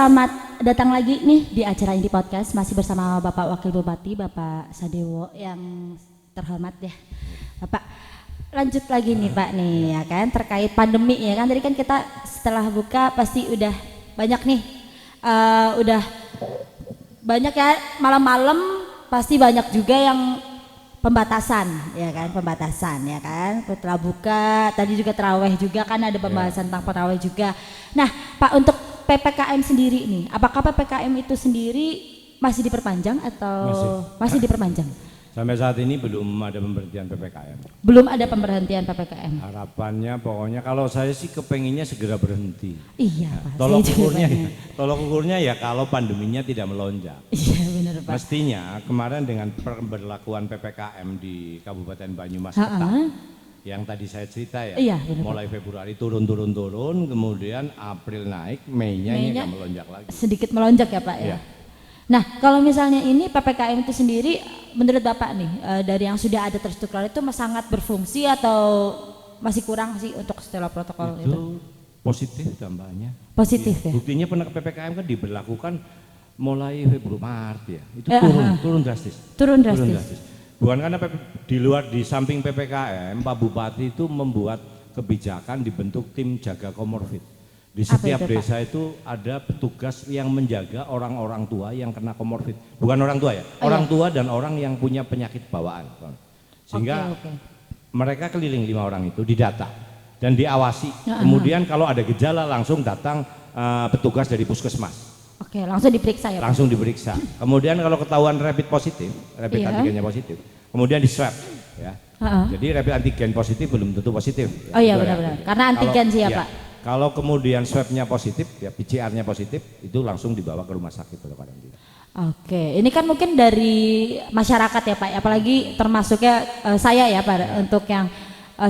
selamat datang lagi nih di acara Indi Podcast. Masih bersama Bapak Wakil Bupati, Bapak Sadewo yang terhormat ya. Bapak, lanjut lagi nih Pak nih ya kan, terkait pandemi ya kan. Tadi kan kita setelah buka pasti udah banyak nih, udah banyak ya, malam-malam pasti banyak juga yang pembatasan ya kan, setelah buka tadi juga taraweh juga kan ada pembahasan tentang taraweh juga. Nah Pak, untuk PPKM sendiri nih, apakah PPKM itu sendiri masih diperpanjang atau masih diperpanjang? Sampai saat ini belum ada pemberhentian PPKM. Belum ada pemberhentian PPKM. Harapannya pokoknya kalau saya sih kepenginnya segera berhenti. Iya Pak. Tolok ukurnya ya kalau pandeminya tidak melonjak. Iya benar Pak. Mestinya kemarin dengan pemberlakuan PPKM di Kabupaten Banyumas Kota, yang tadi saya cerita ya, iya, benar, mulai Februari turun, kemudian April naik, Mei-nya nggak melonjak lagi. Sedikit melonjak ya Pak ya. Iya. Nah kalau misalnya ini PPKM itu sendiri menurut Bapak nih, dari yang sudah ada terstruktur itu sangat berfungsi atau masih kurang sih untuk setelah protokol itu? Positif dampaknya. Positif ya. Buktinya PPKM kan diberlakukan mulai Februari Maret ya, itu turun drastis. Turun drastis. Bukan karena di luar, di samping PPKM, Pak Bupati itu membuat kebijakan dibentuk tim jaga komorbid. Di setiap desa itu ada petugas yang menjaga orang-orang tua yang kena komorbid. Bukan orang tua ya, orang tua dan orang yang punya penyakit bawaan. Sehingga mereka keliling 5 orang itu didata dan diawasi. Kemudian kalau ada gejala langsung datang petugas dari puskesmas. Oke, langsung diperiksa ya Pak? Langsung diperiksa. Kemudian kalau ketahuan rapid antigennya positif, kemudian di swab ya. Jadi rapid antigen positif belum tentu positif. Ya. Oh iya benar-benar, karena antigen sih ya Pak. Kalau kemudian swabnya positif, ya PCR-nya positif, itu langsung dibawa ke rumah sakit atau karantina. Oke, ini kan mungkin dari masyarakat ya Pak, apalagi termasuknya saya ya Pak, untuk yang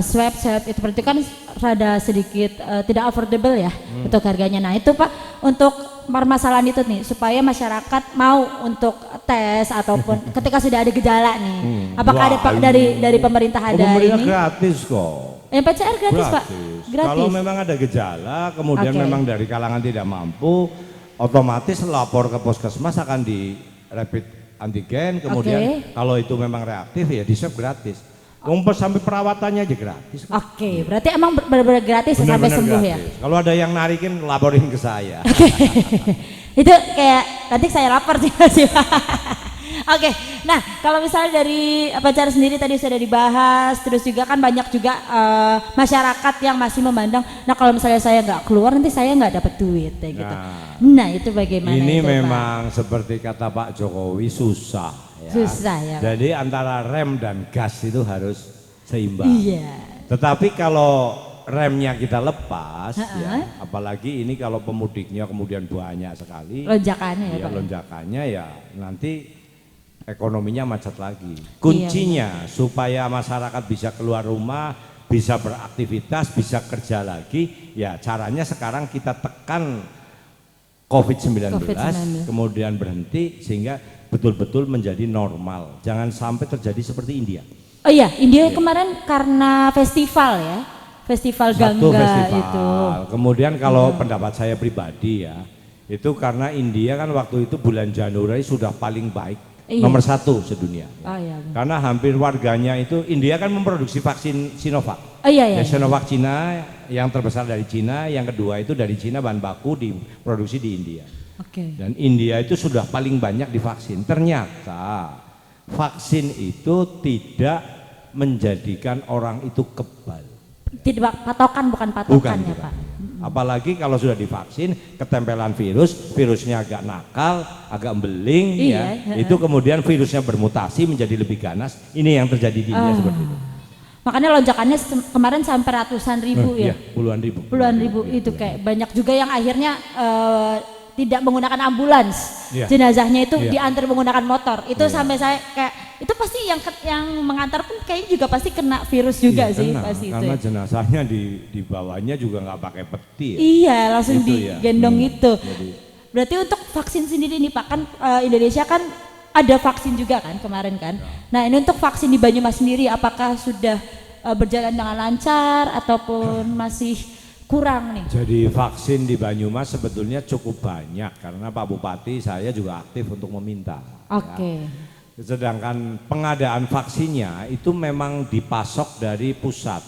swab itu berarti kan rada sedikit tidak affordable ya untuk harganya. Nah itu Pak, untuk permasalahan itu nih supaya masyarakat mau untuk tes ataupun ketika sudah ada gejala nih, apakah ada Pak dari pemerintah ada pemerintah ini? Gratis kok. PCR gratis Pak? Gratis. Kalau memang ada gejala, kemudian memang dari kalangan tidak mampu, otomatis lapor ke puskesmas akan di rapid antigen, kemudian kalau itu memang reaktif ya di swab gratis. Sampai perawatannya aja gratis. Oke, berarti emang benar-benar gratis sampai sembuh gratis. Ya? Kalau ada yang narikin, laporin ke saya. Itu kayak nanti saya lapor sih. Oke, nah kalau misalnya dari acara sendiri tadi sudah dibahas, terus juga kan banyak juga masyarakat yang masih memandang, nah kalau misalnya saya nggak keluar nanti saya nggak dapat duit kayak gitu. Nah itu bagaimana? Ini itu, memang Pak? Seperti kata Pak Jokowi susah. Ya. Susah ya. Jadi antara rem dan gas itu harus seimbang. Iya. Tetapi kalau remnya kita lepas, ya, apalagi ini kalau pemudiknya kemudian banyak sekali. Lonjakannya ya Pak. Lonjakannya ya nanti ekonominya macet lagi. Kuncinya supaya masyarakat bisa keluar rumah, bisa beraktivitas, bisa kerja lagi, ya caranya sekarang kita tekan COVID-19, kemudian berhenti sehingga betul-betul menjadi normal. Jangan sampai terjadi seperti India. Oh iya, India kemarin karena festival ya, festival Gangga itu. Kemudian kalau pendapat saya pribadi ya, itu karena India kan waktu itu bulan Januari sudah paling baik. Nomor 1 sedunia. Karena hampir warganya itu, India kan memproduksi vaksin Sinovac. Sinovac Cina yang terbesar dari Cina, yang kedua itu dari Cina bahan baku diproduksi di India. Dan India itu sudah paling banyak divaksin. Ternyata vaksin itu tidak menjadikan orang itu kebal. Tidak patokan, bukan patokan ya Pak. Apalagi kalau sudah divaksin, ketempelan virusnya agak nakal, agak beling, itu kemudian virusnya bermutasi menjadi lebih ganas. Ini yang terjadi di India seperti itu. Makanya lonjakannya kemarin sampai ratusan ribu ya. Puluhan ribu. Puluhan ribu itu kayak banyak juga yang akhirnya tidak menggunakan ambulans, jenazahnya itu diantar menggunakan motor. Itu sampai saya kayak itu pasti yang mengantar pun kayaknya juga pasti kena virus juga sih pasti itu. Karena jenazahnya di bawahnya juga nggak pakai peti. Iya, langsung digendong itu. Berarti untuk vaksin sendiri nih Pak, kan Indonesia kan ada vaksin juga kan kemarin kan. Nah ini untuk vaksin di Banyumas sendiri apakah sudah berjalan dengan lancar ataupun masih kurang nih? Jadi vaksin di Banyumas sebetulnya cukup banyak karena Pak Bupati saya juga aktif untuk meminta. Oke. Ya. Sedangkan pengadaan vaksinnya itu memang dipasok dari pusat.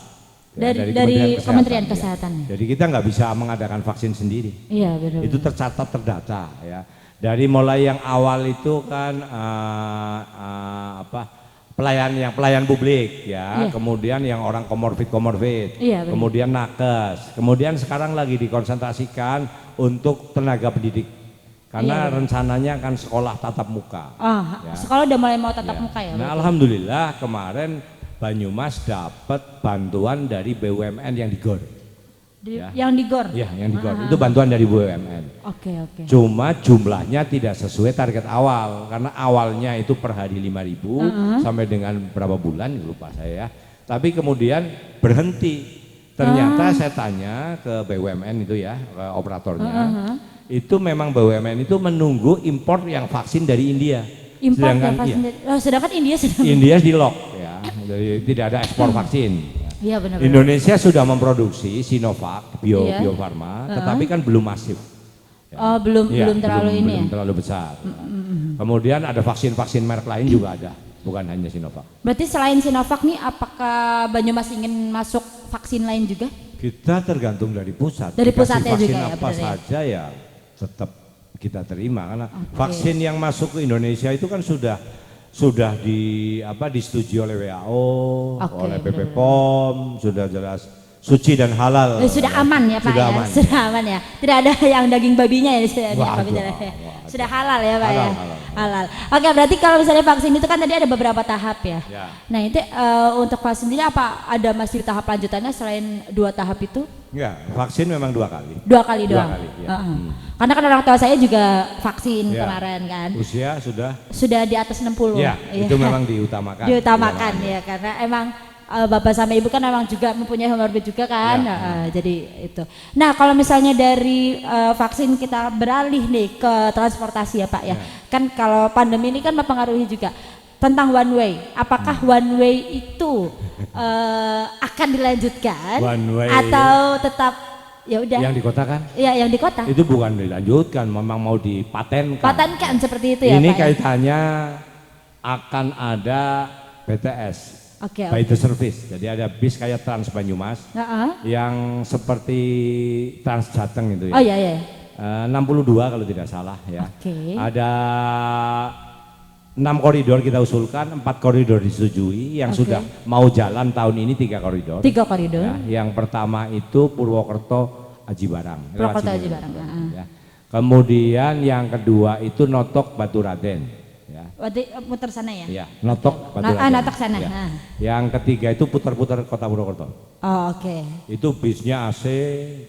Ya, dari Kementerian Kesehatan. Ya. Jadi kita nggak bisa mengadakan vaksin sendiri. Iya benar. Itu tercatat terdata ya. Dari mulai yang awal itu kan pelayan publik ya, kemudian yang orang komorbid, kemudian nakes, kemudian sekarang lagi dikonsentrasikan untuk tenaga pendidik karena rencananya kan sekolah tatap muka. Ya. Sekolah udah mulai mau tatap muka ya? Nah, alhamdulillah kemarin Banyumas dapat bantuan dari BUMN yang di GOR. Yang di GOR? Ya, yang di GOR. Itu bantuan dari BUMN. Oke. Cuma jumlahnya tidak sesuai target awal karena awalnya itu per hari 5.000 sampai dengan berapa bulan lupa saya. Tapi kemudian berhenti. Ternyata saya tanya ke BUMN itu ya, ke operatornya. Itu memang BUMN itu menunggu impor yang vaksin dari India. Sedangkan India di lock ya. Jadi tidak ada ekspor vaksin. Iya benar. Indonesia sudah memproduksi Sinovac, Bio Farma, tetapi kan belum masif. Ya. Belum terlalu besar. Kemudian ada vaksin-vaksin merek lain juga ada, bukan hanya Sinovac. Berarti selain Sinovac nih, apakah Banyumas ingin masuk vaksin lain juga? Kita tergantung dari pusat. Dari pusatnya vaksin juga ya. Apa saja ya tetap kita terima karena vaksin yang masuk ke Indonesia itu kan sudah disetujui oleh WHO, oleh BP POM, sudah jelas suci dan halal. Sudah aman ya Pak ya. Sudah aman ya. Tidak ada yang daging babinya ya sudah halal ya Pak ya. Halal. Oke, berarti kalau misalnya vaksin itu kan tadi ada beberapa tahap ya. Nah, itu untuk vaksin ini apa ada masih tahap lanjutannya selain 2 tahap itu? Enggak, vaksin memang 2 kali. 2 kali doang. Karena kan orang tua saya juga vaksin kemarin kan. Usia sudah di atas 60. Ya, itu memang diutamakan. Diutamakan ya karena emang bapak sama ibu kan memang juga mempunyai comorbid juga kan. Jadi itu. Nah, kalau misalnya dari vaksin kita beralih nih ke transportasi ya Pak ya. Kan kalau pandemi ini kan mempengaruhi juga tentang one way. Apakah one way itu akan dilanjutkan atau tetap ya udah? Yang di kota kan? Iya, yang di kota. Itu bukan dilanjutkan, memang mau dipatenkan. Patenkan seperti itu ya Ini Pak. Ini kaitannya akan ada BTS. By the service. Jadi ada bis kayak Trans Banyumas yang seperti Trans Jateng itu ya. Oh iya. 62 kalau tidak salah ya. Ada 6 koridor kita usulkan, 4 koridor disetujui, yang sudah mau jalan tahun ini 3 koridor. 3 koridor. Ya, yang pertama itu Purwokerto Aji Barang. Ya. Kemudian yang kedua itu Notok Baturaden. Ya. Muter sana ya? Iya, Notok Baturaden. Notok sana. Ya. Yang ketiga itu putar-putar Kota Purwokerto. Itu bisnya AC,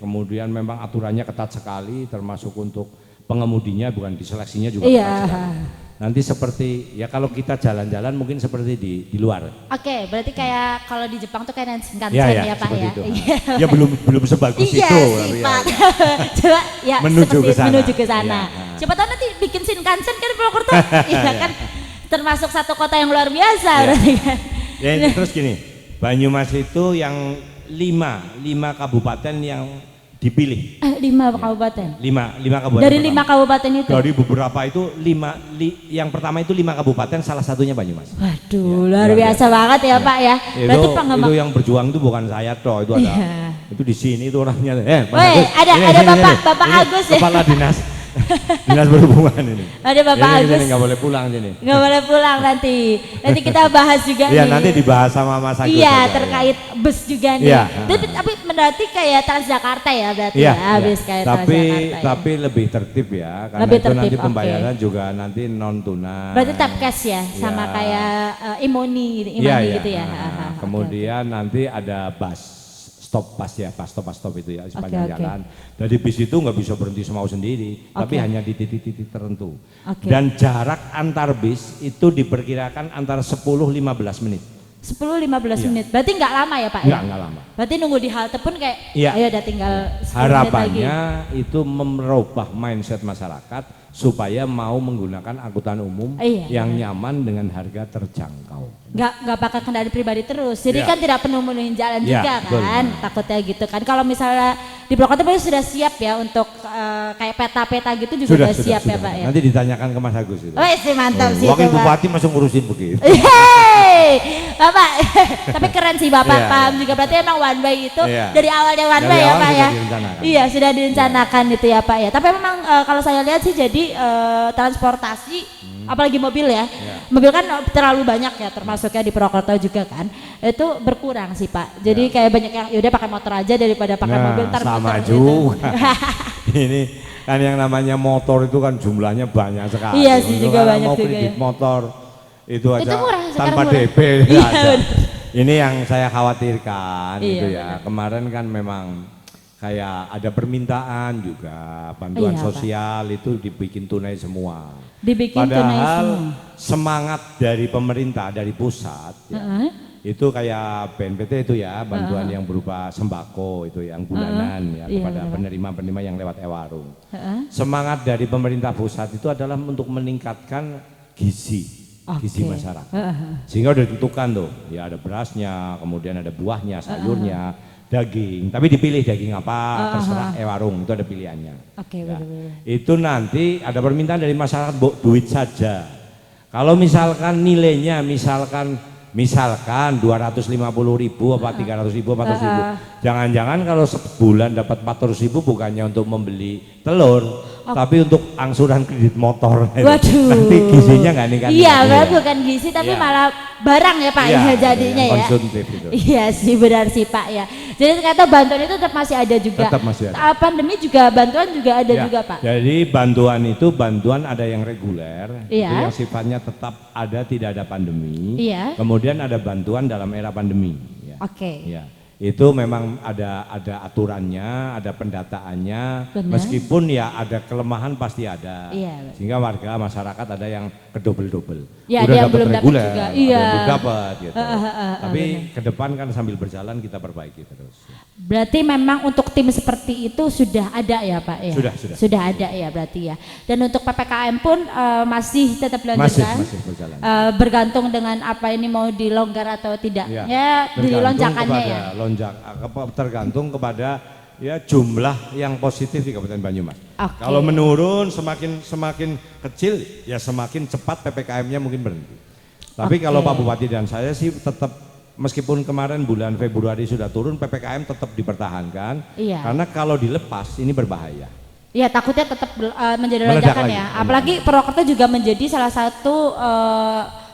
kemudian memang aturannya ketat sekali, termasuk untuk pengemudinya, bukan diseleksinya juga ketat sekali. Nanti seperti ya kalau kita jalan-jalan mungkin seperti di luar. Berarti kayak kalau di Jepang tuh kayak Shinkansen ya Pak ya. Ya belum sebagus itu. Iya Pak. Coba ya menuju ke sana. Siapa tahu nanti bikin Shinkansen kan Purwokerto. Iya kan. Termasuk satu kota yang luar biasa berarti kan. Ya terus gini, Banyumas itu yang 5 kabupaten yang dipilih. 5 kabupaten. 5 kabupaten. Dari 5 kabupaten itu. Dari beberapa itu yang pertama itu 5 kabupaten, salah satunya Banyumas. Waduh, luar biasa banget ya Pak ya. Berarti itu yang berjuang itu bukan saya toh, itu ada. Itu di sini itu orangnya. Ada Bapak Agus ya. Kepala dinas berhubungan ini. Ada Bapak Agus. Ini nggak boleh pulang sini. Nggak boleh pulang nanti. Nanti kita bahas juga nih. Iya, nanti dibahas sama Mas Agus. Iya, terkait bus juga nih. Tapi berarti kayak Transjakarta ya berarti habis kayak Transjakarta. Tapi lebih tertib ya, karena lebih itu tertib, nanti pembayaran juga nanti non tunai. Berarti tap cash ya, sama kayak imoni gitu ya. Kemudian nanti ada bus stop itu ya sepanjang jalan. Jadi bis itu nggak bisa berhenti semau sendiri, tapi hanya di titik-titik tertentu. Dan jarak antar bis itu diperkirakan antara 10-15 menit. 10-15 menit. Berarti nggak lama ya Pak? Nggak lama. Berarti nunggu di halte pun kayak ayo udah tinggal 10 harapannya itu merubah mindset masyarakat supaya mau menggunakan angkutan umum yang nyaman dengan harga terjangkau. Nggak pakai kendaraan pribadi terus. Jadi kan tidak penuh-penuhin jalan juga kan. Takutnya gitu kan. Kalau misalnya di Purwokerto sudah siap ya untuk kayak peta-peta gitu juga sudah siap ya Pak ya. Nanti ditanyakan ke Mas Agus itu. Oh sih mantap sih Wakil itu, Bupati masih ngurusin begitu. Hei, Bapak, tapi keren sih Bapak paham juga berarti emang one way itu dari awalnya one way ya Pak ya. Iya sudah direncanakan itu ya Pak ya. Tapi memang kalau saya lihat sih jadi transportasi apalagi mobil ya, mobil kan terlalu banyak ya termasuknya di Purwokerto juga kan, itu berkurang sih Pak. Jadi kayak banyak yang yaudah pakai motor aja daripada pakai mobil ntar sama juga. Ini kan yang namanya motor itu kan jumlahnya banyak sekali. Iya sih juga banyak mau juga kredit ya. motor itu aja itu murah, tanpa murah. DP Iya, ada. Ini yang saya khawatirkan itu ya. Bener. Kemarin kan memang kayak ada permintaan juga bantuan sosial Pak. Itu dibikin tunai semua. Dibikin Padahal tunai semua. Semangat dari pemerintah dari pusat itu kayak BNPT itu ya bantuan yang berupa sembako itu yang bulanan ya kepada penerima-penerima yang lewat e-warung. Semangat dari pemerintah pusat itu adalah untuk meningkatkan gizi masyarakat. Sehingga udah ditentukan tuh ya ada berasnya, kemudian ada buahnya, sayurnya, daging. Tapi dipilih daging apa terserah e-warung itu ada pilihannya. Benar-benar. Itu nanti ada permintaan dari masyarakat duit saja. Kalau misalkan nilainya misalkan 250.000 apa 300.000 400.000. Jangan-jangan kalau sebulan dapat 400.000 bukannya untuk membeli telur, tapi untuk angsuran kredit motor. Waduh. Nanti gizinya nggak nih kan? Iya, bukan gizi tapi malah barang ya Pak ya jadinya ya. Konsumtif itu. Iya sih benar sih Pak ya. Jadi ternyata bantuan itu tetap masih ada juga. Tetap masih ada. Pandemi juga bantuan juga ada juga Pak. Jadi bantuan ada yang reguler, itu yang sifatnya tetap ada tidak ada pandemi. Kemudian ada bantuan dalam era pandemi. Ya. Ya. Itu memang ada aturannya, ada pendataannya. Benar. Meskipun ya ada kelemahan pasti ada. Sehingga warga masyarakat ada yang kedobel-dobel. Ya, udah ada yang belum dapat reguler, juga. ada yang belum dapat gitu. Tapi benar. ke depan kan sambil berjalan kita perbaiki terus. Berarti memang untuk tim seperti itu sudah ada ya Pak ya? Sudah ada ya berarti ya. Dan untuk PPKM pun masih tetap dilanjutkan? Masih berjalan. Bergantung dengan apa ini mau dilonggar atau tidak? Ya dilonjakannya ya? Tergantung kepada ya jumlah yang positif di Kabupaten Banyumas. Kalau menurun semakin kecil ya semakin cepat PPKM-nya mungkin berhenti. Tapi kalau Pak Bupati dan saya sih tetap meskipun kemarin bulan Februari sudah turun PPKM tetap dipertahankan. Karena kalau dilepas ini berbahaya. Iya takutnya tetap menjadi lonjakan ya. Apalagi Purwokerto juga menjadi salah satu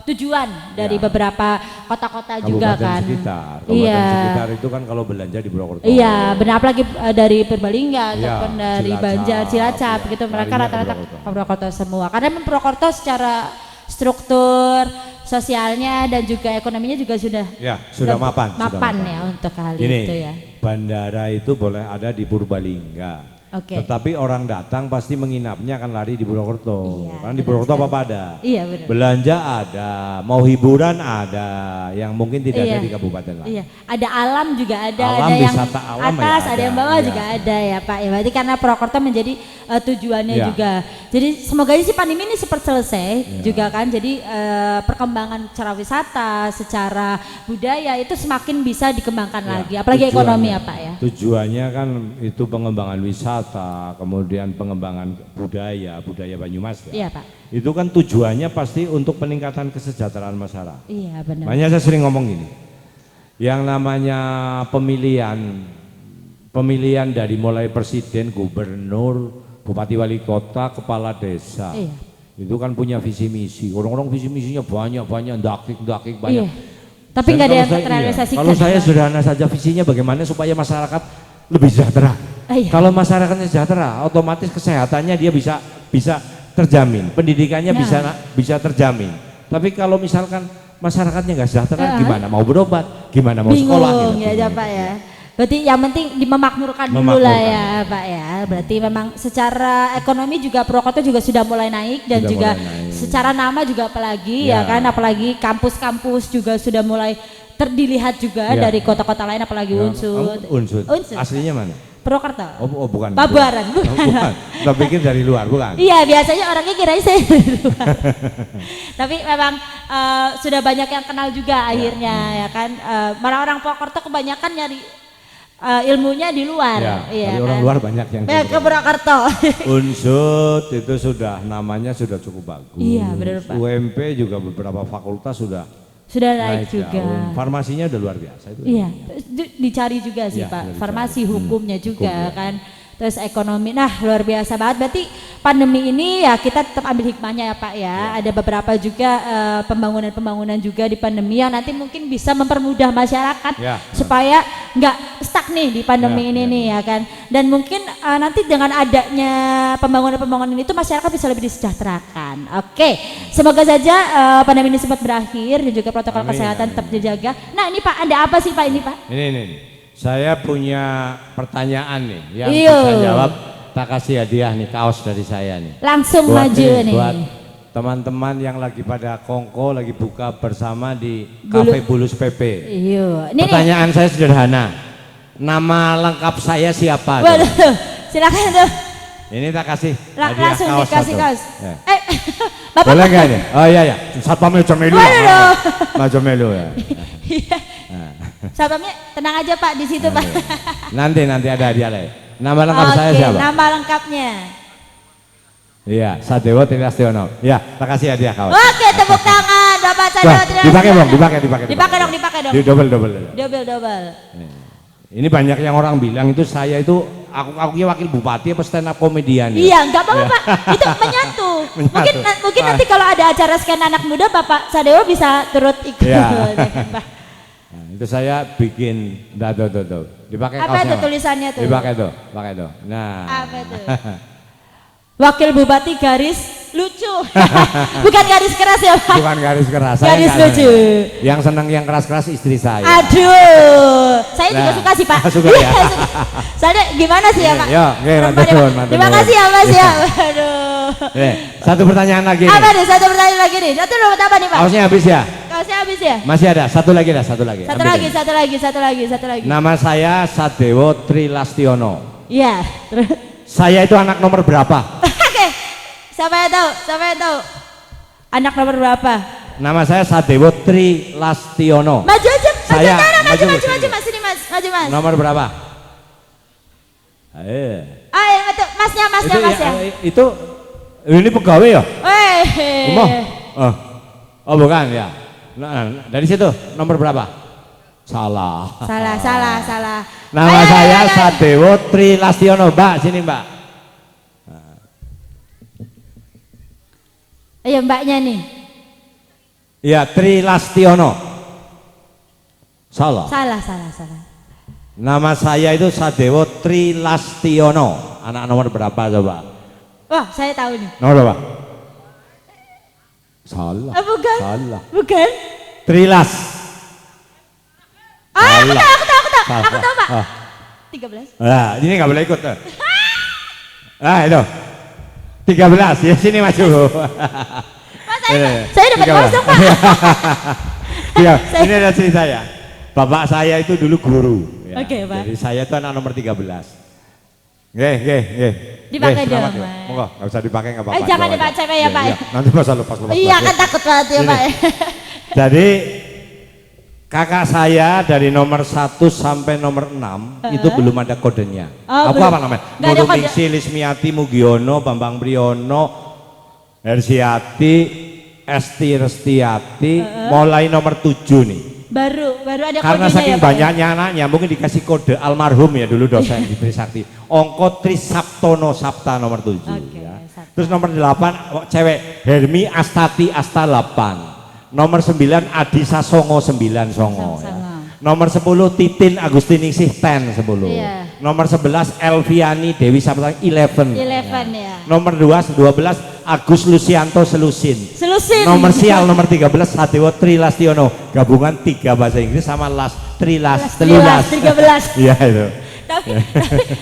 tujuan dari beberapa kota-kota juga kan. Kabupaten sekitar itu kan kalau belanja di Purwokerto. Iya, benar apalagi dari Purbalingga ataupun dari Banjar, Cilacap gitu mereka rata-rata Purwokerto semua. Karena Purwokerto secara struktur sosialnya dan juga ekonominya juga sudah mapan ya untuk hal itu ya. Bandara itu boleh ada di Purbalingga. Tetapi orang datang pasti menginapnya akan lari di Purwokerto. Karena di Purwokerto apa ada? Benar. Belanja ada, mau hiburan ada, yang mungkin tidak ada di kabupaten lain. Ada alam juga ada yang alam atas, ada yang bawah juga ada ya Pak. Ya berarti karena Purwokerto menjadi tujuannya juga. Jadi semoga sih pandemi ini cepat selesai juga kan. Jadi perkembangan secara wisata, secara budaya itu semakin bisa dikembangkan lagi. Apalagi ekonomi ya Pak ya. Tujuannya kan itu pengembangan wisata. Kemudian pengembangan budaya Banyumas ya. Iya Pak. Itu kan tujuannya pasti untuk peningkatan kesejahteraan masyarakat. Iya benar. Makanya saya sering ngomong gini, yang namanya pemilihan dari mulai presiden, gubernur, bupati wali kota, kepala desa, itu kan punya visi misi. Orang-orang visi misinya banyak, dakik banyak. Tapi nggak ada yang terrealisasikan. Kalau saya sederhana saja visinya bagaimana supaya masyarakat lebih sejahtera. Kalau masyarakatnya sejahtera, otomatis kesehatannya dia bisa terjamin, pendidikannya bisa terjamin. Tapi kalau misalkan masyarakatnya nggak sejahtera, gimana mau berobat, gimana mau sekolah? Bingung ya Pak ya. Berarti yang penting memakmurkan dulu lah ya Pak ya. Berarti memang secara ekonomi juga Purwokerto juga sudah mulai naik dan juga secara nama juga apalagi ya kan, apalagi kampus-kampus juga sudah mulai dilihat juga dari kota-kota lain apalagi Unsur. Aslinya mana? Purwokerto. Oh bukan. Pabuaran, bukan. Kita pikir dari luar, bukan? Iya, biasanya orangnya kirain saya dari luar. Tapi memang sudah banyak yang kenal juga akhirnya ya kan. Malah orang Purwokerto kebanyakan nyari ilmunya di luar. Ya, iya dari kan? orang luar banyak yang ke Purwokerto. Unsud itu sudah namanya sudah cukup bagus. Iya benar Pak. UMP juga beberapa fakultas sudah naik juga. Daun. Farmasinya udah luar biasa itu. Iya, dicari juga sih ya, Pak. Farmasi hukumnya juga Hukum, kan. Terus ekonomi, nah luar biasa banget. Berarti pandemi ini ya kita tetap ambil hikmahnya ya Pak ya. Ada beberapa juga pembangunan juga di pandemi yang nanti mungkin bisa mempermudah masyarakat supaya nggak stuck nih di pandemi ini nih ya kan. Dan mungkin nanti dengan adanya pembangunan itu masyarakat bisa lebih disejahterakan. Oke, semoga saja pandemi ini cepat berakhir dan juga protokol kesehatan tetap dijaga. Nah ini Pak, ada apa sih Pak ini Pak? Ini. Saya punya pertanyaan nih yang bisa jawab, tak kasih hadiah nih kaos dari saya nih. Langsung buat maju nih. Buat teman-teman yang lagi pada kongko, lagi buka bersama di Cafe Bulus PP. Iya. Pertanyaan saya sederhana. Nama lengkap saya siapa? Waduh, silakan tuh. Ini tak kasih hadiah langsung kaos dikasih satu. kaos. Ya. Bapak boleh nggak ini? Oh iya. Satpam Jomelu. Jomelu ya. Satpamnya tenang aja Pak di situ Pak. Nanti ada hadiah lagi. Nama lengkap saya siapa? Nama lengkapnya. Iya, Sadewo Trilastiono. Ya, tak kasih hadiah kaos. Oke, tepuk tangan Bapak Sadewo Trilastiono. Dipakai dong. Dipakai dong. Di double. Double. Ini banyak yang orang bilang itu saya itu aku wakil bupati apa stand up komedian. Iya, enggak apa-apa Pak. Itu menyatu. Mungkin nanti kalau ada acara scan anak muda Bapak Sadewo bisa turut ikut. Ya. Nah, itu saya bikin tuh. Dipakai kaosnya. Apa itu tulisannya tuh? Dipakai tuh. Nah. Apa tuh? Wakil Bupati garis lucu. Bukan garis keras ya Pak? Bukan garis keras. Garis lucu. Yang senang yang keras-keras istri saya. Aduh, saya juga suka sih Pak. Suka ya? Soalnya gimana sih ya Pak? Ya, mantun. Terima kasih ya Mas ya. Aduh. Satu pertanyaan lagi nih. Apa nih? Satu pertanyaan lagi nih. Satu dapat apa nih Pak? Kaosnya habis ya? Kaosnya habis ya? Masih ada, satu lagi. Satu lagi. Nama saya Sadewo Trilastiono. Iya, terus saya itu anak nomor berapa? Oke. Siapa yang tahu? Anak nomor berapa? Nama saya Sadewo Trilastiono. Maju aja. Maju Mas. Sini Mas. Maju Mas. Nomor berapa? Ayo, Masnya. Itu ini pegawai ya? Weh. Oh bukan ya. Nah, dari situ nomor berapa? Salah. Nama saya Sadewo Trilastiono. Mbak, sini Mbak. Ayo Mbaknya nih. Ya, Trilastiono. Salah. Nama saya itu Sadewo Trilastiono. Anak nomor berapa coba? Wah, saya tahu nih. Nomor berapa? Salah. Bukan. Salah. Bukan. Trilas. Aku tahu Pak. 13. Nah, ini nggak boleh ikut tuh. Itu. 13 ya, sini maju. Mas, saya dapat kosong Pak. Iya, ini ada cerita ya. Bapak saya itu dulu guru. Ya. Oke, Pak. Jadi saya itu anak nomor 13. Nggih. Dipakai dong, Mas. Monggo, enggak usah dipakai enggak apa-apa. Jangan dipakai ya, Pak. Nanti masa lepas. Iya, kan takut banget ya, Pak. Jadi kakak saya dari nomor 1 sampai nomor 6 itu belum ada kodenya. Apa namanya? Nurningsi, Lismiati, Mugiono, Bambang Priyono, Hersiati, Esti Restiati, mulai nomor 7 nih. Baru ada kodenya. Karena saking ya, banyaknya anaknya mungkin dikasih kode almarhum ya dulu dosen di Trisakti. Ongko Trisaptono Sapta nomor 7 ya. Terus nomor 8 cewek Hermi Astati Asta 8. Nomor 9 Adi Sasongo 9 Songo ya. Nomor 10 Titin Agustiningsih 10 10. Iya. Nomor 11 Elviani Dewi Sapta 11 ya. Nomor 12 Agus Lucianto Selusin. Nomor sial nomor 13 Sadewo Trilastiono. Gabungan 3 bahasa Inggris sama Trilas 13. Iya itu. Tapi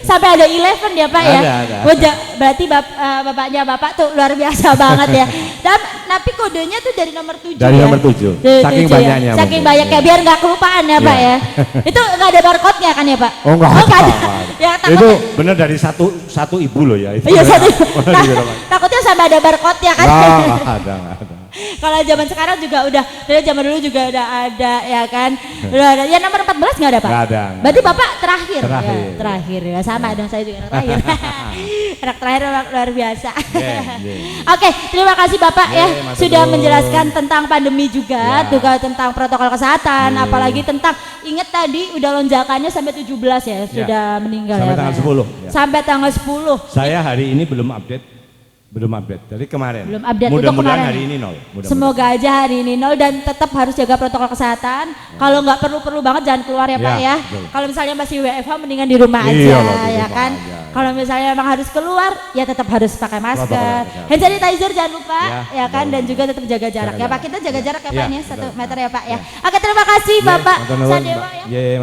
sampai ada 11 ya Pak ya. Ada. Berarti bapaknya Bapak tuh luar biasa banget ya. Tapi kodenya tuh dari nomor 7 dari nomor 7. Saking banyaknya. Ya. Saking banyaknya biar nggak kelupaan ya Pak ya. Itu nggak ada barcode-nya kan ya Pak? Oh enggak ada. Ya, itu benar dari satu ibu loh ya itu. Iya satu. Takutnya sampai ada barcode-nya kan. Enggak ada. Kalau zaman sekarang juga udah, dari zaman dulu juga udah ada ya kan. Udah ada. Ya nomor 14 nggak ada Pak? Nggak ada. Berarti Bapak terakhir. Terakhir. Ya, terakhir ya sama dong saya juga anak terakhir. Anak terakhir luar biasa. Oke, terima kasih Bapak ya sudah menjelaskan tentang pandemi juga, juga tentang protokol kesehatan, apalagi tentang ingat tadi udah lonjakannya sampai 17 ya sudah meninggal sampai ya. Tanggal 10. Sampai tanggal 10. Saya hari ini belum update. Dari kemarin. Belum update. Mudah-mudahan hari ini 0. Semoga aja hari ini 0 dan tetap harus jaga protokol kesehatan. Kalau nggak perlu banget jangan keluar ya Pak ya. Kalau misalnya masih WFH mendingan di rumah aja ya kan. Kalau misalnya memang harus keluar ya tetap harus pakai masker. Hand sanitizer jangan lupa ya kan dan juga tetap jaga jarak ya Pak. Kita jaga jarak ya Pak ini 1 meter ya Pak ya. Oke terima kasih Bapak Sadewo ya.